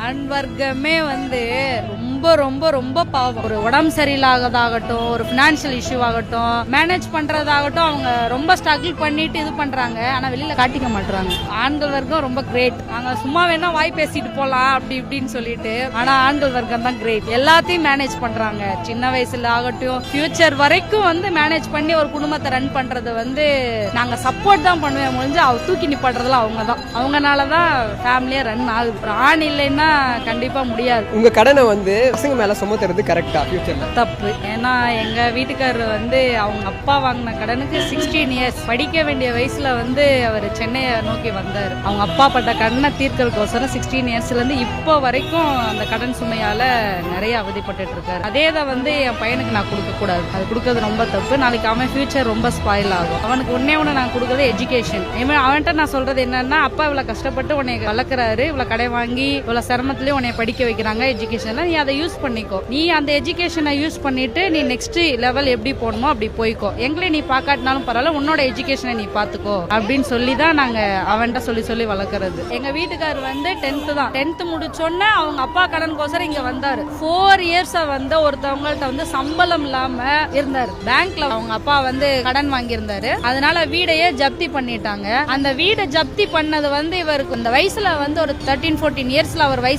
ஆண் வர்க்கமே வந்து ரொம்ப ரொம்ப ரொம்ப பாவம். ஒரு உடம்பு சரியில்லாததாகட்டும், ஒரு பினான்சியல் இஷ்யூ ஆகட்டும், மேனேஜ் பண்றதாகட்டும், அவங்க ரொம்ப ஸ்ட்ரகிள் பண்ணிட்டு இது பண்றாங்க. ஆனா வெளியில காட்டிக்க மாட்டாங்க. ஆண்கள் வர்க்கம் ரொம்ப கிரேட். நாங்க சும்மா வேணா வாய் பேசிட்டு போலாம் அப்படி இப்படின்னு சொல்லிட்டு, ஆனா ஆண்கள் வர்க்கம் தான் கிரேட். எல்லாத்தையும் மேனேஜ் பண்றாங்க. சின்ன வயசுல ஆகட்டும், ஃபியூச்சர் வரைக்கும் வந்து மேனேஜ் பண்ணி ஒரு குடும்பத்தை ரன் பண்றது வந்து நாங்க சப்போர்ட் தான் பண்ணுவேன் முடிஞ்சு தூக்கி நிப்பாட்டுறதுல அவங்க தான். அவங்கனாலதான் ஃபேமிலியா ரன் ஆகுது. ஒரு ஆண் இல்லைன்னா கண்டிப்பா முடியாது. உங்க கடனை வந்து பசங்க மேல சுமத்துறது கரெக்டா? ஃபியூச்சர்ல தப்பு. ஏன்னா எங்க வீட்டுக்காரர் வந்து அவங்க அப்பா வாங்கின கடனுக்கு 16 இயர்ஸ் படிக்க வேண்டிய வயசுல வந்து அவர் சென்னையை நோக்கி வந்தார். அவங்க அப்பா பட்ட கடனை தீர்க்கறதுக்கோசரம் 16 இயர்ஸ்ல இருந்து இப்போ வரைக்கும் அந்த கடன் சுமையால நிறைய அவதிப்பட்டு இருக்காரு. அதே தான் வந்து என் பையனுக்கு நான் கொடுக்க கூடாது. அது கொடுக்கறது ரொம்ப தப்பு. நாளைக்கு அவன் ஃபியூச்சர் ரொம்ப ஸ்பாயில் ஆகும். அவனுக்கு ஒன்னே நான் கொடுக்கறது எஜுகேஷன். அவன்கிட்ட நான் சொல்றது என்னன்னா, அப்பா இவ்வளவு கஷ்டப்பட்டு உன்னை வளர்க்குறாரு, இவ்வளவு கடை வாங்கி இவ்வளவு சிரமத்திலேயே உன்னை படிக்க வைக்கிறாங்க. எஜுகேஷன்ல நீ அதை யூஸ் பண்ணிக்கோ. நீ அந்த எஜுகேஷனை யூஸ் பண்ணிட்டு நீ நெக்ஸ்ட் லெவல் எப்படி போகணுமோ அப்படி போய்க்கோ. எங்களை நீ பாக்காட்டினாலும் பரவாயில்ல, உன்னோட எஜுகேஷனை நீ பாத்துக்கோ அப்படின்னு சொல்லி தான் நாங்க அவன்கிட்ட சொல்லி வளர்க்கறது. எங்க வீட்டுக்காரர் வந்து 10th தான். 10th முடிச்சோன்னே அவங்க அப்பா கடனுக்கோசரம் இங்க வந்தாரு. 4 இயர்ஸா வந்து ஒருத்தவங்கள்ட்ட வந்து சம்பளம் இல்லாம இருந்தாரு. பேங்க்ல அவங்க அப்பா வந்து கடன் வாங்கியிருந்தாரு. அதனால வீடையே ஜப்தி பண்ணிட்டாங்க. அந்த வீடை ஜப்தி பண்ணது வந்து இவருக்கு இந்த வயசுல வந்து ஒரு 13-14 இயர்ஸ்ல அவர் வயசு